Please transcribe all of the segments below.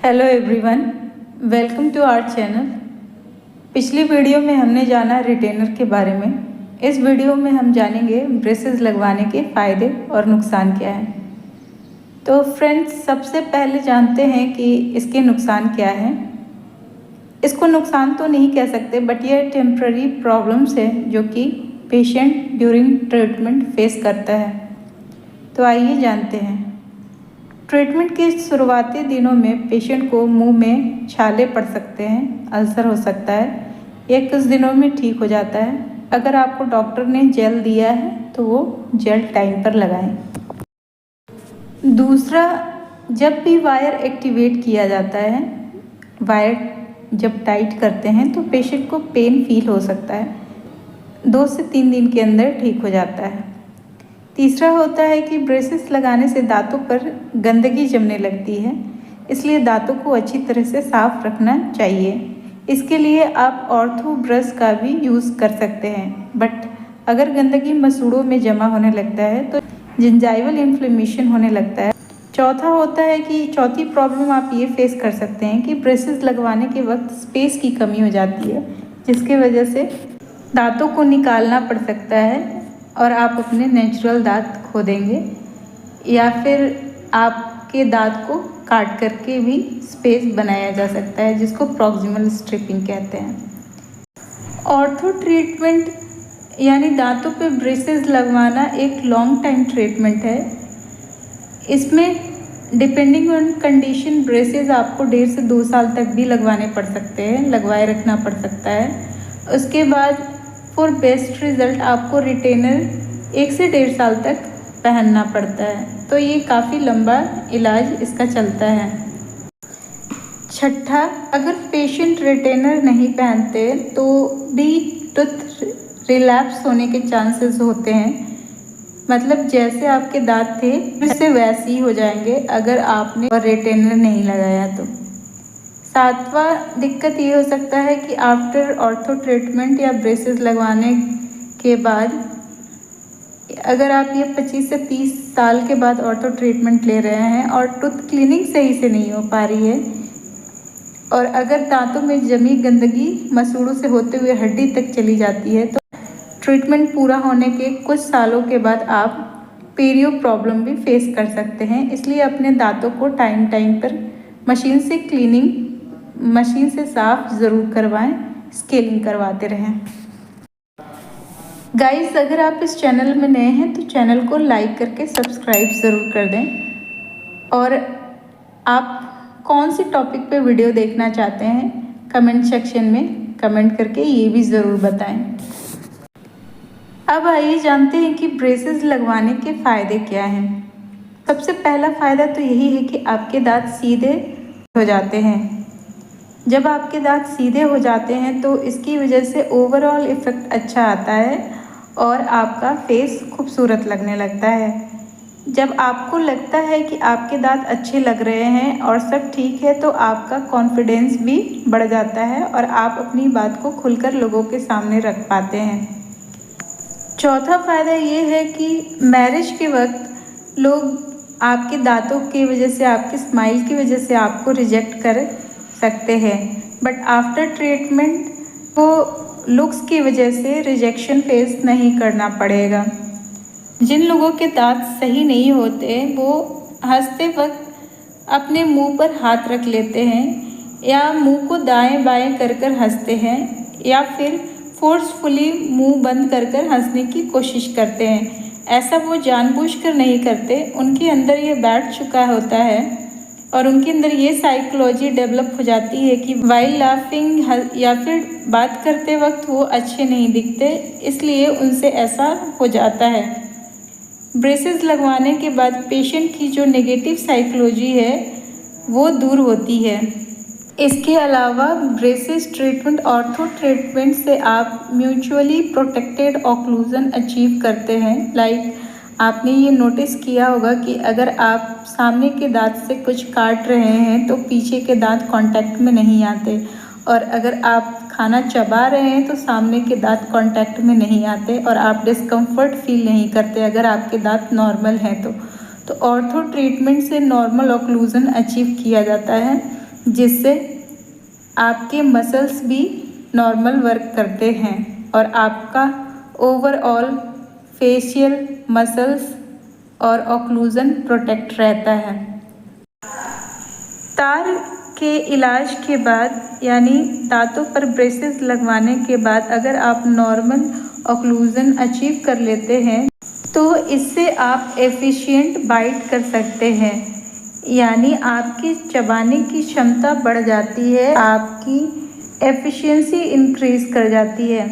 Hello everyone, welcome to our channel. पिछली video में हमने जाना रिटेनर के बारे में। इस वीडियो में हम जानेंगे ब्रेसेस लगवाने के फ़ायदे और नुकसान क्या हैं। तो फ्रेंड्स, सबसे पहले जानते हैं कि इसके नुकसान क्या हैं। इसको नुकसान तो नहीं कह सकते, बट ये टेम्प्ररी प्रॉब्लम्स है जो कि पेशेंट ड्यूरिंग ट्रीटमेंट फेस करता है। तो आइए जानते हैं। ट्रीटमेंट के शुरुआती दिनों में पेशेंट को मुंह में छाले पड़ सकते हैं, अल्सर हो सकता है। ये कुछ दिनों में ठीक हो जाता है। अगर आपको डॉक्टर ने जेल दिया है तो वो जेल टाइम पर लगाएं। दूसरा, जब भी वायर एक्टिवेट किया जाता है, वायर जब टाइट करते हैं तो पेशेंट को पेन फील हो सकता है। 2 से 3 दिन के अंदर ठीक हो जाता है। तीसरा होता है कि ब्रेसेस लगाने से दांतों पर गंदगी जमने लगती है, इसलिए दांतों को अच्छी तरह से साफ रखना चाहिए। इसके लिए आप ऑर्थो ब्रश का भी यूज़ कर सकते हैं, बट अगर गंदगी मसूड़ों में जमा होने लगता है तो जिंजाइवल इन्फ्लेमेशन होने लगता है। चौथा होता है कि चौथी प्रॉब्लम आप ये फेस कर सकते हैं कि ब्रेसेस लगवाने के वक्त स्पेस की कमी हो जाती है, जिसके वजह से दांतों को निकालना पड़ सकता है और आप अपने नेचुरल दांत खो देंगे, या फिर आपके दांत को काट करके भी स्पेस बनाया जा सकता है, जिसको प्रॉक्सिमल स्ट्रिपिंग कहते हैं। ऑर्थो ट्रीटमेंट यानी दांतों पे ब्रेसेस लगवाना एक लॉन्ग टाइम ट्रीटमेंट है। इसमें डिपेंडिंग ऑन कंडीशन ब्रेसेस आपको 1.5 से 2 साल तक भी लगवाने पड़ सकते हैं, लगवाए रखना पड़ सकता है। उसके बाद फॉर बेस्ट रिज़ल्ट आपको रिटेनर 1 से 1.5 साल तक पहनना पड़ता है। तो ये काफ़ी लंबा इलाज इसका चलता है। छठा, अगर पेशेंट रिटेनर नहीं पहनते तो भी टूथ रिलैप्स होने के चांसेस होते हैं। मतलब जैसे आपके दांत थे फिर से वैसे ही हो जाएंगे अगर आपने रिटेनर नहीं लगाया तो। सातवां दिक्कत ये हो सकता है कि आफ्टर ऑर्थो ट्रीटमेंट या ब्रेसेस लगवाने के बाद, अगर आप ये 25 से 30 साल के बाद ऑर्थो ट्रीटमेंट ले रहे हैं और टूथ क्लीनिंग सही से नहीं हो पा रही है, और अगर दांतों में जमी गंदगी मसूड़ों से होते हुए हड्डी तक चली जाती है, तो ट्रीटमेंट पूरा होने के कुछ सालों के बाद आप पेरियो प्रॉब्लम भी फेस कर सकते हैं। इसलिए अपने दांतों को टाइम टाइम पर मशीन से साफ ज़रूर करवाएं, स्केलिंग करवाते रहें। गाइस, अगर आप इस चैनल में नए हैं तो चैनल को लाइक करके सब्सक्राइब ज़रूर कर दें। और आप कौन सी टॉपिक पे वीडियो देखना चाहते हैं कमेंट सेक्शन में कमेंट करके ये भी ज़रूर बताएं। अब आइए जानते हैं कि ब्रेसेस लगवाने के फ़ायदे क्या हैं। सबसे पहला फ़ायदा तो यही है कि आपके दांत सीधे हो जाते हैं। जब आपके दांत सीधे हो जाते हैं तो इसकी वजह से ओवरऑल इफ़ेक्ट अच्छा आता है और आपका फेस खूबसूरत लगने लगता है। जब आपको लगता है कि आपके दांत अच्छे लग रहे हैं और सब ठीक है तो आपका कॉन्फिडेंस भी बढ़ जाता है और आप अपनी बात को खुलकर लोगों के सामने रख पाते हैं। चौथा फ़ायदा ये है कि मैरिज के वक्त लोग आपके दांतों की वजह से, आपकी स्माइल की वजह से आपको रिजेक्ट कर सकते हैं, बट आफ्टर ट्रीटमेंट वो लुक्स की वजह से रिजेक्शन फेस नहीं करना पड़ेगा। जिन लोगों के दांत सही नहीं होते वो हंसते वक्त अपने मुंह पर हाथ रख लेते हैं, या मुंह को दाएं बाएं कर कर हंसते हैं, या फिर फोर्सफुली मुंह बंद कर कर हंसने की कोशिश करते हैं। ऐसा वो जानबूझकर नहीं करते, उनके अंदर ये बैठ चुका होता है और उनके अंदर ये साइकोलॉजी डेवलप हो जाती है कि वाइल लाफिंग या फिर बात करते वक्त वो अच्छे नहीं दिखते, इसलिए उनसे ऐसा हो जाता है। ब्रेसेस लगवाने के बाद पेशेंट की जो नेगेटिव साइकोलॉजी है वो दूर होती है। इसके अलावा ब्रेसेस ट्रीटमेंट ऑर्थो ट्रीटमेंट से आप म्यूचुअली प्रोटेक्टेड ऑक्लूजन अचीव करते हैं। लाइक आपने ये नोटिस किया होगा कि अगर आप सामने के दांत से कुछ काट रहे हैं तो पीछे के दांत कांटेक्ट में नहीं आते, और अगर आप खाना चबा रहे हैं तो सामने के दांत कांटेक्ट में नहीं आते और आप डिस्कम्फर्ट फील नहीं करते अगर आपके दांत नॉर्मल हैं तो ऑर्थो ट्रीटमेंट से नॉर्मल ऑक्लूजन अचीव किया जाता है, जिससे आपके मसल्स भी नॉर्मल वर्क करते हैं और आपका ओवरऑल फेशियल मसल्स और ऑक्लूजन प्रोटेक्ट रहता है। तार के इलाज के बाद यानी दांतों पर ब्रेसेस लगवाने के बाद अगर आप नॉर्मल ऑक्लूजन अचीव कर लेते हैं तो इससे आप एफिशिएंट बाइट कर सकते हैं, यानी आपकी चबाने की क्षमता बढ़ जाती है, आपकी एफिशिएंसी इंक्रीज कर जाती है,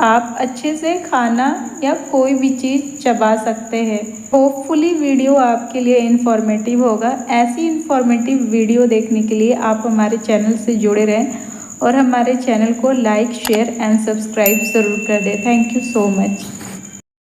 आप अच्छे से खाना या कोई भी चीज़ चबा सकते हैं। होपफुली वीडियो आपके लिए इन्फॉर्मेटिव होगा। ऐसी इन्फॉर्मेटिव वीडियो देखने के लिए आप हमारे चैनल से जुड़े रहें और हमारे चैनल को लाइक शेयर एंड सब्सक्राइब ज़रूर कर दें। Thank you so much.